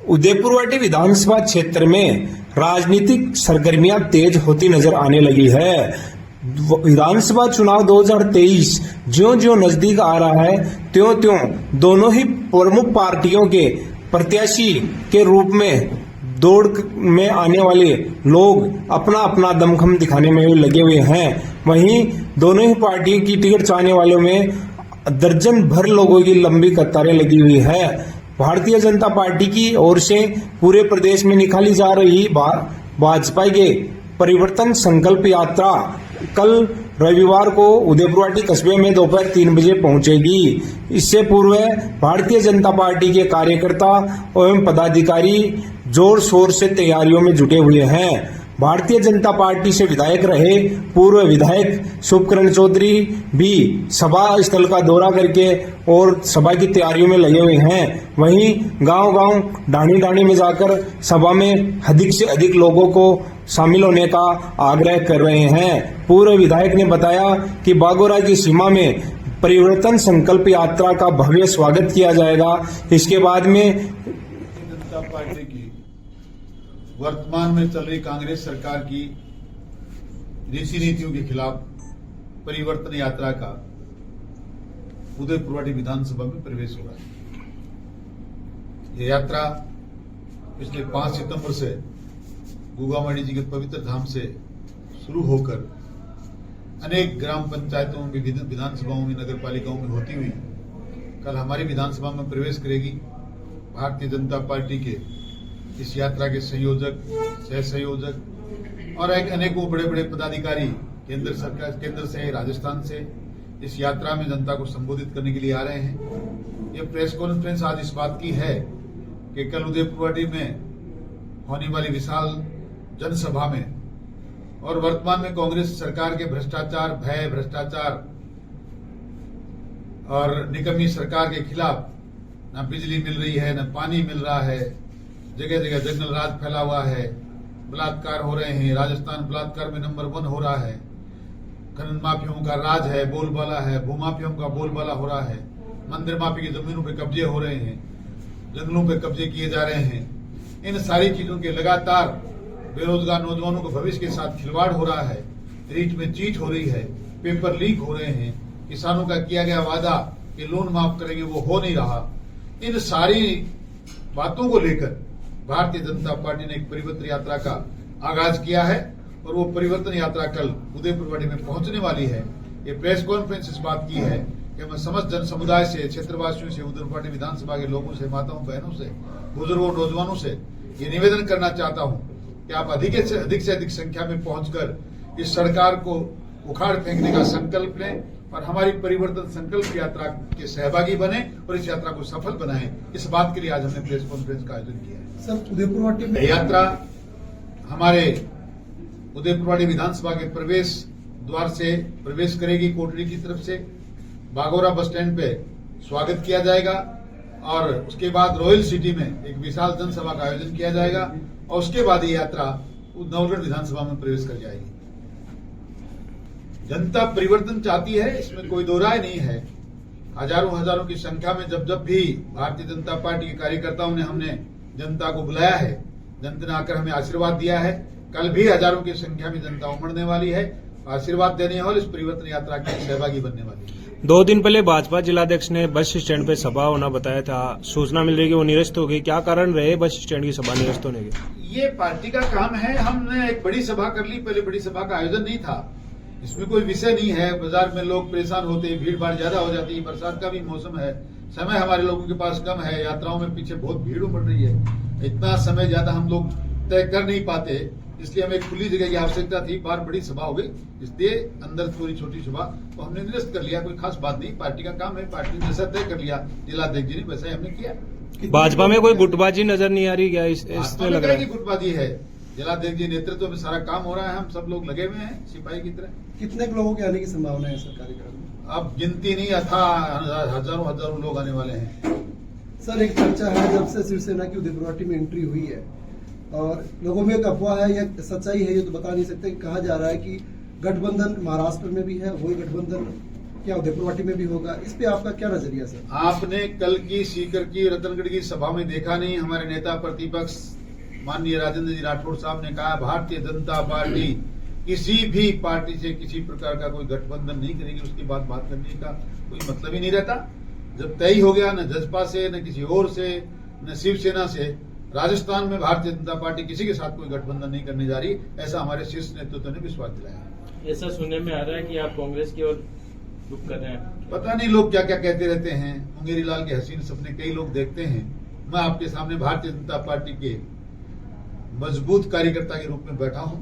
उदयपुरवाटी विधानसभा क्षेत्र में राजनीतिक सरगर्मियां तेज होती नजर आने लगी है। विधानसभा चुनाव 2023 ज्यों-ज्यों नजदीक आ रहा है त्यों-त्यों दोनों ही प्रमुख पार्टियों के प्रत्याशी के रूप में दौड़ में आने वाले लोग अपना अपना दमखम दिखाने में लगे हुए हैं। वहीं दोनों ही पार्टियों की टिकट चाहने वालों में दर्जन भर लोगों की लंबी कतारें लगी हुई है। भारतीय जनता पार्टी की ओर से पूरे प्रदेश में निकाली जा रही भाजपा के परिवर्तन संकल्प यात्रा कल रविवार को उदयपुरवाटी कस्बे में दोपहर 3 बजे पहुंचेगी। इससे पूर्व भारतीय जनता पार्टी के कार्यकर्ता एवं पदाधिकारी जोर शोर से तैयारियों में जुटे हुए हैं। भारतीय जनता पार्टी से विधायक रहे पूर्व विधायक शुभकरण चौधरी भी सभा स्थल का दौरा करके और सभा की तैयारियों में लगे हुए हैं। वहीं गांव-गांव, ढाणी-ढाणी में जाकर सभा में अधिक से अधिक लोगों को शामिल होने का आग्रह कर रहे हैं। पूर्व विधायक ने बताया कि बागोरा की सीमा में परिवर्तन संकल्प यात्रा का भव्य स्वागत किया जाएगा। इसके बाद में जनता पार्टी की वर्तमान में चल रही कांग्रेस सरकार की देशी नीतियों के खिलाफ परिवर्तन यात्रा का उदयपुरवाटी विधानसभा में प्रवेश हो रहा है। यह यात्रा पिछले 5 सितंबर से गुगामाड़ी जी के पवित्र धाम से शुरू होकर अनेक ग्राम पंचायतों में, विधानसभाओं में, नगर पालिकाओं में होती हुई कल हमारी विधानसभा में प्रवेश करेगी। भारतीय जनता पार्टी के इस यात्रा के संयोजक, सह संयोजक और अनेकों बड़े बड़े पदाधिकारी केंद्र सरकार, केंद्र से, राजस्थान से इस यात्रा में जनता को संबोधित करने के लिए आ रहे हैं। यह प्रेस कॉन्फ्रेंस आज इस बात की है कि कल उदयपुरवाटी में होने वाली विशाल जनसभा में और वर्तमान में कांग्रेस सरकार के भ्रष्टाचार, भ्रष्टाचार और निकम्मी सरकार के खिलाफ न बिजली मिल रही है, न पानी मिल रहा है, जगह जगह जंगल राज फैला हुआ है, बलात्कार हो रहे हैं। राजस्थान बलात्कार में नंबर 1 हो रहा है। खनन माफियों का राज है, बोलबाला है, भूमाफियों का बोलबाला हो रहा है। मंदिर माफी की जमीनों पे कब्जे हो रहे हैं, जंगलों पे कब्जे किए जा रहे हैं। इन सारी चीजों के लगातार बेरोजगार नौजवानों के भविष्य के साथ खिलवाड़ हो रहा है, रीट में चीट हो रही है, पेपर लीक हो रहे हैं, किसानों का किया गया वादा कि लोन माफ करेंगे वो हो नहीं रहा। इन सारी बातों को लेकर भारतीय जनता पार्टी ने एक परिवर्तन यात्रा का आगाज किया है और वो परिवर्तन यात्रा कल उदयपुरवाटी में पहुंचने वाली है। ये प्रेस कॉन्फ्रेंस इस बात की है कि मैं समस्त जन समुदाय से, क्षेत्रवासियों से, उदयपुरवाटी विधानसभा के लोगों से, माताओं बहनों से, बुजुर्गों, नौजवानों से ये निवेदन करना चाहता हूं कि आप अधिक से अधिक संख्या में पहुंचकर इस सरकार को उखाड़ फेंकने का संकल्प लें और हमारी परिवर्तन संकल्प यात्रा के सहभागी बने और इस यात्रा को सफल बनाएं। इस बात के लिए आज हमने प्रेस कॉन्फ्रेंस का आयोजन किया है। सर, उदयपुरवाटी में यात्रा हमारे उदयपुरवाटी विधानसभा के प्रवेश द्वार से प्रवेश करेगी। कोटरी की तरफ से बागोरा बस स्टैंड पे स्वागत किया जाएगा और उसके बाद रॉयल सिटी में एक विशाल जनसभा का आयोजन किया जाएगा और उसके बाद ये यात्रा नवगढ़ विधानसभा में प्रवेश कर जाएगी। जनता परिवर्तन चाहती है, इसमें कोई दो राय नहीं है। हजारों की संख्या में जब भी भारतीय जनता पार्टी के कार्यकर्ताओं ने हमने जनता को बुलाया है, जनता ने आकर हमें आशीर्वाद दिया है। कल भी हजारों की संख्या में जनता उमड़ने वाली है, आशीर्वाद देने वाले इस परिवर्तन यात्रा के सहभागी बनने वाली है। 2 दिन पहले भाजपा जिलाध्यक्ष ने बस स्टैंड पे सभा होना बताया था, सूचना मिल रही है कि वो निरस्त हो गई। क्या कारण रहे बस स्टैंड की सभा निरस्त होने के? ये पार्टी का काम है। हमने एक बड़ी सभा कर ली, पहले बड़ी सभा का आयोजन नहीं था। इसमें कोई विषय नहीं है। बाजार में लोग परेशान होते हैं, भीड़ भाड़ ज्यादा हो जाती है, बरसात का भी मौसम है, समय हमारे लोगों के पास कम है, यात्राओं में पीछे बहुत भीड़ उमड़ रही है। इतना समय ज्यादा हम लोग तय कर नहीं पाते, इसलिए हमें खुली जगह की आवश्यकता थी। बार बड़ी सभा हो गई, इसलिए अंदर थोड़ी छोटी सभा तो हमने निरस्त कर लिया। कोई खास बात नहीं, पार्टी का काम है, पार्टी ने जैसा तय कर लिया जिलाध्यक्ष जी ने वैसा ही हमने किया। भाजपा में कोई गुटबाजी नजर नहीं आ रही क्या? इसमें लग रहा है गुटबाजी है। जिलाध्यक्ष जी नेतृत्व में सारा काम हो रहा है, हम सब लोग लगे हुए हैं सिपाही की तरह। कितने लोगों के आने की संभावना है सर कार्यक्रम में? अब गिनती नहीं, अथा हजारों लोग आने वाले हैं। सर, एक चर्चा है जब से शिवसेना की उदयपुरवाटी में एंट्री हुई है और लोगों में एक अफवाह है या सच्चाई है ये तो बता नहीं सकते। कहा जा रहा है कि गठबंधन महाराष्ट्र में भी है, वही गठबंधन क्या उदयपुरवाटी में भी होगा? इस पे आपका क्या नजरिया सर? आपने कल की सीकर की रतनगढ़ की सभा में देखा नहीं, हमारे नेता प्रतिपक्ष माननीय राजेंद्र जी राठौड़ साहब ने कहा भारतीय जनता पार्टी किसी भी पार्टी से किसी प्रकार का कोई गठबंधन नहीं करेगी, उसकी बात करने का कोई मतलब ही नहीं रहता। जब तय हो गया, न जसपा से, न किसी और से, न शिवसेना से, राजस्थान में भारतीय जनता पार्टी किसी के साथ कोई गठबंधन नहीं करने जा रही, ऐसा हमारे शीर्ष नेतृत्व ने विश्वास दिलाया। ऐसा सुनने में आ रहा है कि आप कांग्रेस की ओर रुख कर रहे हैं। पता नहीं लोग क्या क्या कहते रहते हैं, मुंगेरी लाल के हसीन सपने कई लोग देखते हैं। मैं आपके सामने भारतीय जनता पार्टी के मजबूत कार्यकर्ता के रूप में बैठा हूं,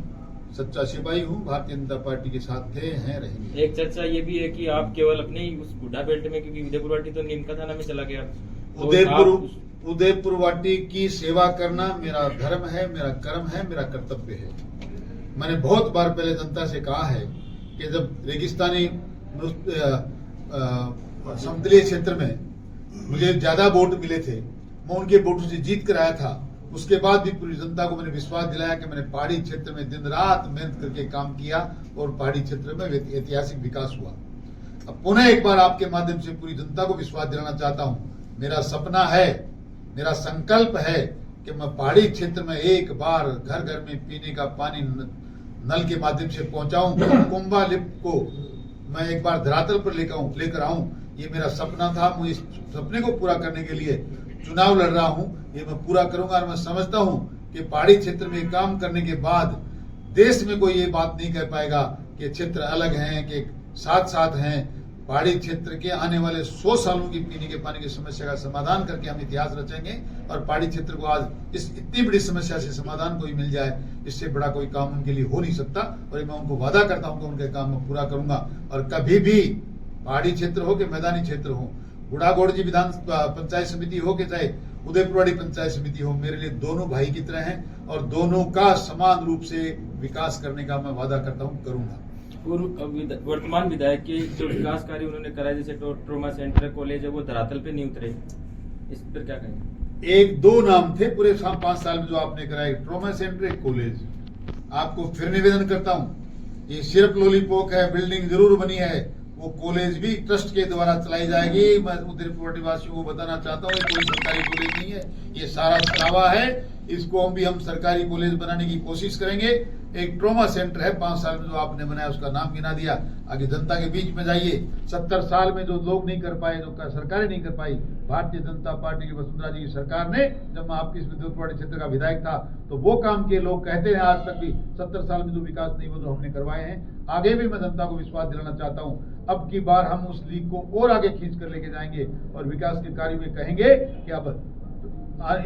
सच्चा सिपाही हूं, भारतीय जनता पार्टी के साथ थे, हैं, रहेंगे। एक चर्चा ये भी है कि आप केवल अपने ही उस गुड्डा बेल्ट में, क्योंकि उदयपुरवाटी तो नीमका थाना में चला गया, तो उदयपुरवाटी की सेवा करना मेरा धर्म है, मेरा कर्म है, मेरा कर्तव्य है। मैंने बहुत बार पहले जनता से कहा है कि जब रेगिस्तानी समतलीय क्षेत्र में मुझे ज्यादा वोट मिले थे, मैं उनके वोटों से जीत कर आया था। उसके बाद भी पूरी जनता को मैंने विश्वास दिलाया कि मैंने पहाड़ी क्षेत्र में दिन रात मेहनत करके काम किया और पहाड़ी क्षेत्र में ऐतिहासिक विकास हुआ। अब पुनः एक बार आपके माध्यम से पूरी जनता को विश्वास दिलाना चाहता हूं, मेरा सपना है, मेरा संकल्प है कि मैं पहाड़ी क्षेत्र में एक बार घर घर में पीने का पानी नल के माध्यम से पहुंचाऊं, कुंभा लिफ्ट को मैं एक बार धरातल पर लेकर आऊं। ये मेरा सपना था। मुझे इस सपने को पूरा करने के लिए चुनाव लड़ रहा हूं, ये मैं पूरा करूंगा। और मैं समझता हूं कि पहाड़ी क्षेत्र में काम करने के बाद देश में कोई ये बात नहीं कह पाएगा कि क्षेत्र अलग हैं, कि साथ साथ हैं। पहाड़ी क्षेत्र के आने वाले 100 सालों की पीने के पानी की समस्या का समाधान करके हम इतिहास रचेंगे। और पहाड़ी क्षेत्र को आज इस इतनी बड़ी समस्या से समाधान कोई मिल जाए, इससे बड़ा कोई काम उनके लिए हो नहीं सकता। और मैं उनको वादा करता हूं कि उनके काम में पूरा करूंगा। और कभी भी पहाड़ी क्षेत्र हो कि मैदानी क्षेत्र हो, गुड़ागोड़ जी विधान पंचायत समिति हो कि चाहे उदयपुरवाड़ी पंचायत समिति हो, मेरे लिए दोनों भाई की तरह हैं और दोनों का समान रूप से विकास करने का मैं वादा करता हूं, करूंगा। वर्तमान विधायक के जो विकास कार्य उन्होंने कराया, जैसे ट्रोमा सेंटर, कॉलेज है, वो धरातल पे नहीं उतरे, इस पर क्या कहेंगे? एक दो नाम थे पूरे 5 साल में जो आपने कराया, ट्रोमा सेंटर, एक कॉलेज। आपको फिर निवेदन करता हूं, ये सिर्फ लोलीपोक है, बिल्डिंग जरूर बनी है, वो कॉलेज भी ट्रस्ट के द्वारा चलाई जाएगी। मैं उदयपुर वासियों को बताना चाहता हूँ, कोई सरकारी कॉलेज नहीं है, ये सारा छलावा है। इसको हम सरकारी कॉलेज बनाने की कोशिश करेंगे। एक ट्रोमा सेंटर है 5 साल में जो आपने बनाया, उसका नाम गिना दिया। आगे जनता के बीच में जाइए। 70 साल में जो लोग नहीं कर पाए, जो सरकारें नहीं कर पाई, भारतीय जनता पार्टी की वसुंधरा जी की सरकार ने, जब मैं आपके उदयपुरवाड़ी क्षेत्र का विधायक था, तो वो काम किए। लोग कहते हैं आज तक भी 70 साल में जो विकास नहीं वो जो हमने करवाए हैं। आगे भी मैं जनता को विश्वास दिलाना चाहता हूँ, अब की बार हम उस लीग को और आगे खींच कर लेके जाएंगे और विकास के कार्य में कहेंगे कि अब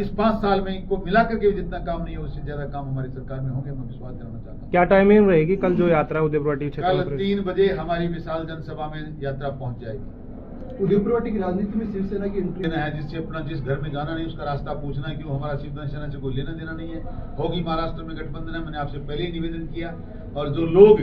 इस 5 साल में इनको मिला करके जितना काम नहीं है, उससे ज्यादा काम हमारी सरकार में होंगे। मैं विश्वास दिलाना चाहता हूँ। क्या टाइमिंग रहेगी कल जो यात्रा उदयपुरवाटी कल 3 बजे हमारी विशाल जनसभा में यात्रा पहुंच जाएगी। उदयपुरवाटी की राजनीति में शिवसेना की एंट्री है, जिससे अपना जिस घर में जाना नहीं उसका रास्ता पूछना है, क्यों हमारा शिवसेना से कोई लेना देना नहीं है। होगी महाराष्ट्र में गठबंधन है, मैंने आपसे पहले ही निवेदन किया। और जो लोग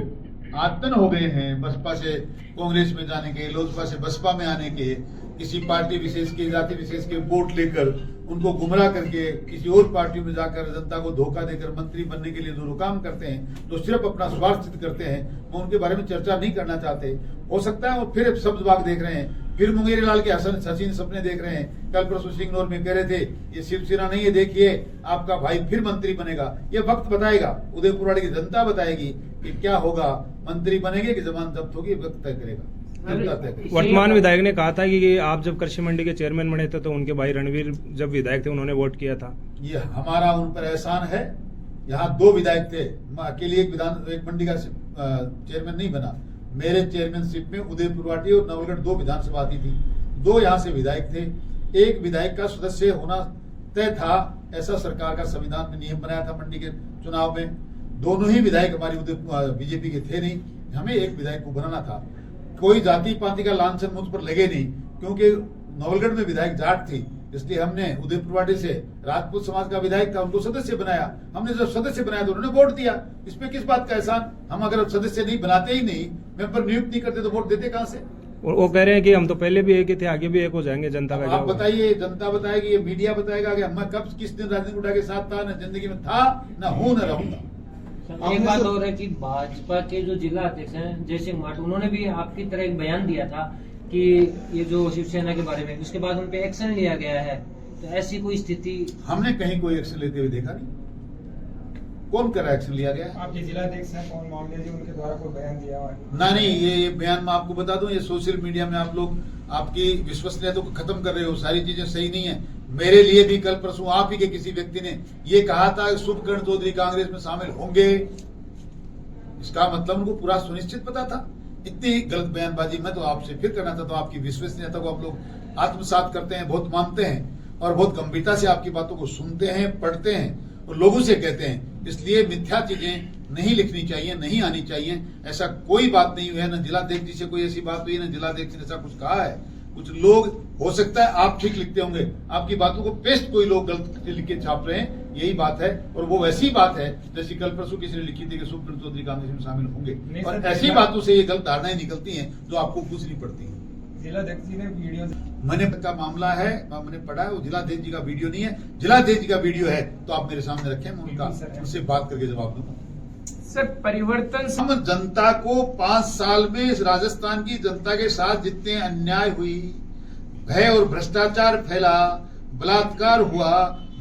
आतन हो गए हैं बसपा से कांग्रेस में जाने के, लोजपा से बसपा में आने के, किसी पार्टी विशेष के, जाति विशेष के वोट लेकर उनको गुमराह करके किसी और पार्टी में जाकर जनता को धोखा देकर मंत्री बनने के लिए जो काम करते हैं, जो सिर्फ अपना स्वार्थ सिद्ध करते हैं, मैं उनके बारे में चर्चा नहीं करना चाहते। हो सकता है वो फिर शब्द बाग देख रहे हैं, फिर मुंगेरी लाल के हसीन सपने देख रहे हैं। कल परसों सिंगनौर में कह रहे थे ये शिवसेना नहीं है, देखिए आपका भाई फिर मंत्री बनेगा। ये वक्त बताएगा, उदयपुरवाड़ी की जनता बताएगी कि क्या होगा, मंत्री बनेंगे कि जमानत जब्त होगी, वक्त तय करेगा। वर्तमान विधायक ने कहा था कि आप जब कृषि मंडी के चेयरमैन बने थे तो उनके भाई रणवीर जब विधायक थे उन्होंने वोट किया था। ये हमारा उन पर एहसान है। यहाँ 2 विधायक थे, मैं अकेले एक मंडी का चेयरमैन नहीं बना। मेरे चेयरमैनशिप में उदयपुरवाटी और नवलगढ़ 2 विधानसभा आती थी, 2 यहाँ से विधायक थे। एक विधायक का सदस्य होना तय था, ऐसा सरकार का संविधान में नियम बनाया था। मंडी के चुनाव में दोनों ही विधायक हमारी बीजेपी के थे नहीं, हमें एक विधायक को बनाना था। कोई जाति पाति का लांछन मुझ पर लगे नहीं, क्योंकि नवलगढ़ में विधायक जाट थी, इसलिए हमने उदयपुरवाटी से राजपूत समाज का विधायक था, उनको सदस्य बनाया। हमने जब सदस्य बनाया तो उन्होंने वोट दिया। इसमें किस बात का एहसान? हम अगर सदस्य नहीं बनाते ही नहीं, मेंबर नियुक्त नहीं करते तो वोट देते कहां से? वो कह रहे हैं कि हम तो पहले भी एक ही थे, आगे भी एक हो जाएंगे। जनता का आप बताइए, जनता बताएगी, ये मीडिया बताएगा कि मैं कब किस दिन राजनीति उठा के साथ था, न जिंदगी में था, न हूं, न रहूंगा। एक बात और है कि भाजपा के जो जिला अध्यक्ष हैं जयसिंह माट, उन्होंने भी आपकी तरह एक बयान दिया था कि ये जो शिवसेना के बारे में, उसके बाद उन पे एक्शन लिया गया है, तो ऐसी कोई स्थिति हमने कहीं कोई एक्शन लेते हुए देखा नहीं। कौन कर एक्शन लिया गया? आपके जिलाध्यक्ष हैं पवन मांगले जी, उनके द्वारा कोई बयान दिया हुआ है? नहीं, ये बयान मैं आपको बता दूं, ये सोशल मीडिया में आप लोग आपकी विश्वसनीयता को खत्म कर रहे हो, सारी चीजें सही नहीं है। मेरे लिए भी कल परसों आप ही के किसी व्यक्ति ने ये कहा था शुभकर्ण चौधरी कांग्रेस में शामिल होंगे, इसका मतलब उनको पूरा सुनिश्चित पता था। इतनी गलत बयानबाजी मैं तो आपसे फिर करना चाहता हूं। आपकी विश्वसनीयता को आप लोग आत्मसात करते हैं, बहुत मानते हैं और बहुत गंभीरता से आपकी बातों को सुनते हैं, पढ़ते हैं और लोगों से कहते हैं। इसलिए मिथ्या चीजें नहीं लिखनी चाहिए, नहीं आनी चाहिए। ऐसा कोई बात नहीं हुई है, न जिलाध्यक्ष जी से कोई ऐसी बात हुई, न जिलाध्यक्ष ने ऐसा कुछ कहा है। कुछ लोग हो सकता है आप ठीक लिखते होंगे, आपकी बातों को पेस्ट कोई लोग गलत लिख के छाप रहे हैं, यही बात है। और वो वैसी बात है जैसी कल परसों किसी ने लिखी थी कि शुभकर्ण चौधरी कांग्रेस में शामिल होंगे, और ऐसी बातों से ये गलत धारणाएं निकलती हैं जो आपको पूछनी पड़ती है। जिलाध्यक्ष जी ने वीडियो मैंने का मामला है, मैंने पढ़ा है, वो जिलाध्यक्ष जी का वीडियो नहीं है। जिलाध्यक्ष जी का वीडियो है तो आप मेरे सामने रखें, मैं उनसे बात करके जवाब दूंगा। सर परिवर्तन हम जनता को 5 साल में इस राजस्थान की जनता के साथ जितने अन्याय हुई, भय और भ्रष्टाचार फैला, बलात्कार हुआ,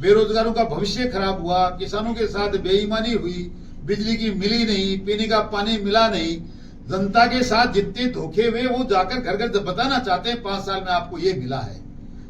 बेरोजगारों का भविष्य खराब हुआ, किसानों के साथ बेईमानी हुई, बिजली की मिली नहीं, पीने का पानी मिला नहीं, जनता के साथ जितने धोखे हुए वो जाकर घर घर बताना चाहते हैं 5 साल में आपको ये मिला है।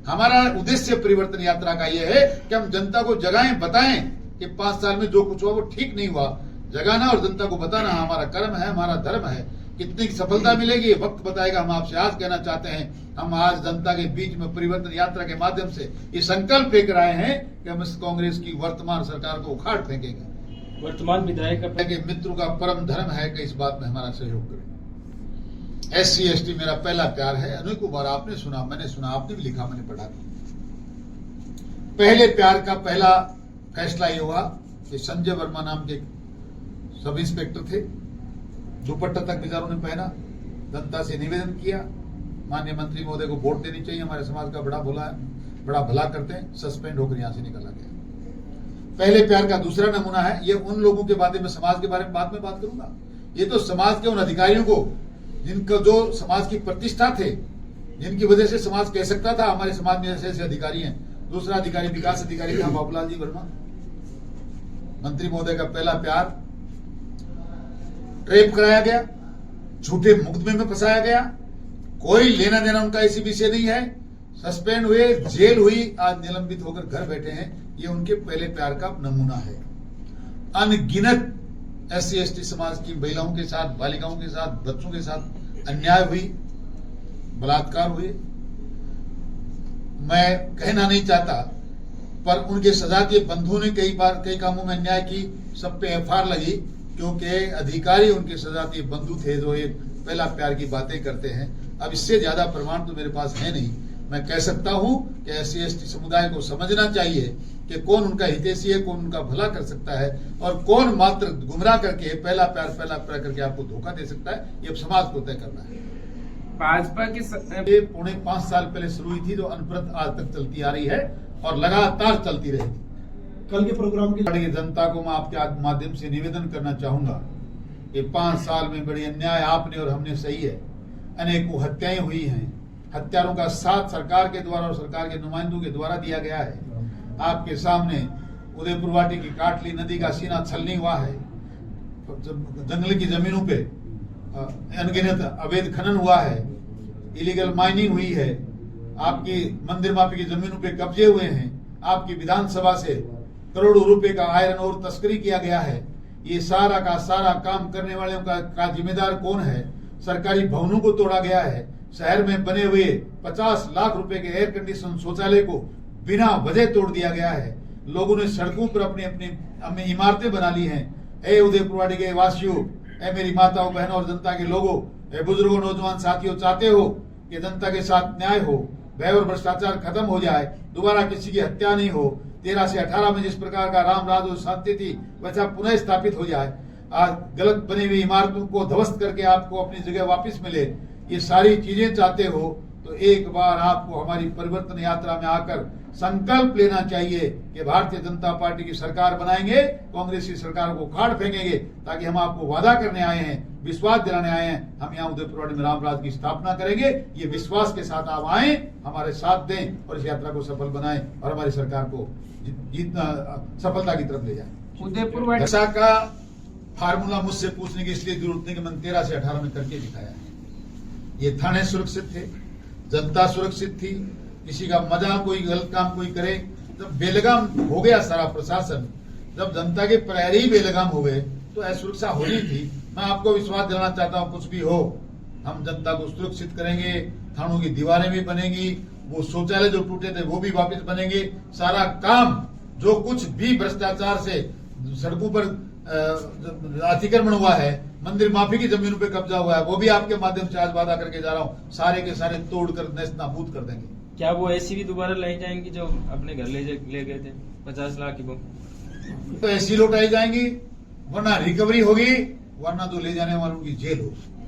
हमारा उद्देश्य परिवर्तन यात्रा का ये है कि हम जनता को जगाएं, बताएं कि 5 साल में जो कुछ हुआ वो ठीक नहीं हुआ। जगाना और जनता को बताना हमारा कर्म है, हमारा धर्म है। कितनी सफलता मिलेगी वक्त बताएगा। हम आपसे आज कहना चाहते हैं, हम आज जनता के बीच में परिवर्तन यात्रा के माध्यम से ये संकल्प लेकर आए हैं कि हम इस कांग्रेस की वर्तमान सरकार को उखाड़ फेंकेंगे। वर्तमान विधायक के मित्रों का परम धर्म है कि इस बात में हमारा सहयोग करें। SC ST मेरा पहला प्यार है। अनेकों बार आपने सुना, मैंने सुना, आपने भी लिखा, मैंने पढ़ा। पहले प्यार का पहला फैसला ये हुआ कि संजय वर्मा नाम के सब इंस्पेक्टर थे, दुपट्टा तक बेचारों ने पहना, जनता से निवेदन किया माननीय मंत्री महोदय को वोट देनी चाहिए, हमारे समाज का बड़ा भला करते हैं, सस्पेंड होकर यहां से निकला गया। पहले प्यार का दूसरा नमूना है, ये उन लोगों के बारे में, समाज के बारे में बाद में बात करूंगा। ये तो समाज के उन अधिकारियों को जिनका जो समाज की प्रतिष्ठा थे, जिनकी वजह से समाज कह सकता था हमारे समाज में ऐसे अधिकारी हैं। दूसरा अधिकारी विकास अधिकारी था बाबूलाल जी वर्मा। मंत्री महोदय का पहला प्यार रेप कराया गया, झूठे मुकदमे में फंसाया गया, कोई लेना देना उनका इसी विषय नहीं है, सस्पेंड हुए, जेल हुई, आज निलंबित होकर घर बैठे हैं। ये उनके पहले प्यार का नमूना है। अनगिनत SC ST समाज की महिलाओं के साथ, बालिकाओं के साथ, बच्चों के साथ अन्याय हुई, बलात्कार हुए। मैं कहना नहीं चाहता, पर उनके सजातीय बंधुओं ने कई कामों में अन्याय की, सब पे FIR लगी, क्योंकि अधिकारी उनके सजातीय बंधु थे जो एक पहला प्यार की बातें करते हैं। अब इससे ज्यादा प्रमाण तो मेरे पास है नहीं। मैं कह सकता हूं कि SC ST समुदाय को समझना चाहिए कि कौन उनका हितैषी है, कौन उनका भला कर सकता है और कौन मात्र गुमराह करके पहला प्यार करके आपको धोखा दे सकता है। ये समाज को तय करना है। भाजपा की ये 4.5 साल पहले शुरू हुई थी, जो अनवरत आज तक चलती आ रही है और लगातार चलती रहेगी। कल के प्रोग्राम की जनता को मैं आपके माध्यम से निवेदन करना चाहूंगा कि 5 साल में बड़ी अन्याय आपने और हमने सही है। अनेकों हत्याएं हुई हैं, हत्यारों का साथ सरकार के द्वारा और सरकार के नुमाइंदों के द्वारा दिया गया है। आपके सामने उदयपुर वाटी की काटली नदी का सीना छलनी हुआ है, जंगल की जमीनों पे अनगिनत अवैध खनन हुआ है, इलीगल माइनिंग हुई है, आपकी मंदिर माफी की जमीनों पे कब्जे हुए हैं, आपकी विधानसभा से करोड़ों रुपए का आयरन और तस्करी किया गया है। ये सारा का सारा काम करने वालों का जिम्मेदार कौन है? सरकारी भवनों को तोड़ा गया है। शहर में बने हुए 50 लाख रुपए के एयर कंडीशन शौचालय को बिना वजह तोड़ दिया गया है। लोगों ने सड़कों पर अपनी इमारतें बना ली हैं। ए उदयपुरवाड़ी के वासियों, ए मेरी माताओं, बहनों और जनता के लोगों, ए बुजुर्गों, नौजवान साथियों, चाहते हो कि जनता के साथ न्याय हो, भय और भ्रष्टाचार खत्म हो जाए, दोबारा किसी की हत्या नहीं हो, 13 से 18 में जिस प्रकार का राम राज और शांति थी वैसा पुनः स्थापित हो जाए, आज गलत बनी हुई इमारतों को ध्वस्त करके आपको अपनी जगह वापस मिले, ये सारी चीजें चाहते हो तो एक बार आपको हमारी परिवर्तन यात्रा में आकर संकल्प लेना चाहिए कि भारतीय जनता पार्टी की सरकार बनाएंगे, कांग्रेस की सरकार को उखाड़ फेंकेंगे, ताकि हम आपको वादा करने आए हैं, विश्वास दिलाने आए हैं, हम यहाँ उदयपुरवाड़ी में रामराज की स्थापना करेंगे। ये विश्वास के साथ आप आए, हमारे साथ दें और इस यात्रा को सफल बनाएं और हमारी सरकार को जितना सफलता की तरफ ले जाएं। उदयपुर ऐसा का फार्मूला मुझसे पूछने की इसलिए जरूरत नहीं कि मैंने 13 से 18 में करके दिखाया है। ये थाने सुरक्षित थे, जनता सुरक्षित थी, किसी का मजाक कोई गलत काम कोई करे, जब बेलगाम हो गया सारा प्रशासन, जब जनता के प्रहरी बेलगाम हो गए तो असुरक्षा होनी थी। मैं आपको विश्वास दिलाना चाहता हूं, कुछ भी हो हम जनता को सुरक्षित करेंगे, थानों की दीवारें भी बनेंगी, वो शौचालय जो टूटे थे वो भी वापस बनेंगे, सारा काम जो कुछ भी भ्रष्टाचार से सड़कों पर अतिक्रमण हुआ है, मंदिर माफी की जमीनों पे कब्जा हुआ है, वो भी आपके माध्यम से आज वादा करके जा रहा हूँ, सारे के सारे तोड़कर नेस्त नाबूद कर देंगे। क्या वो ऐसी भी दोबारा लाई जाएंगी जो अपने घर ले गए थे 50 लाख की वो? तो ऐसी लौटाई जाएंगी, वरना रिकवरी होगी, वरना तो ले जाने वालों की जेल होगी।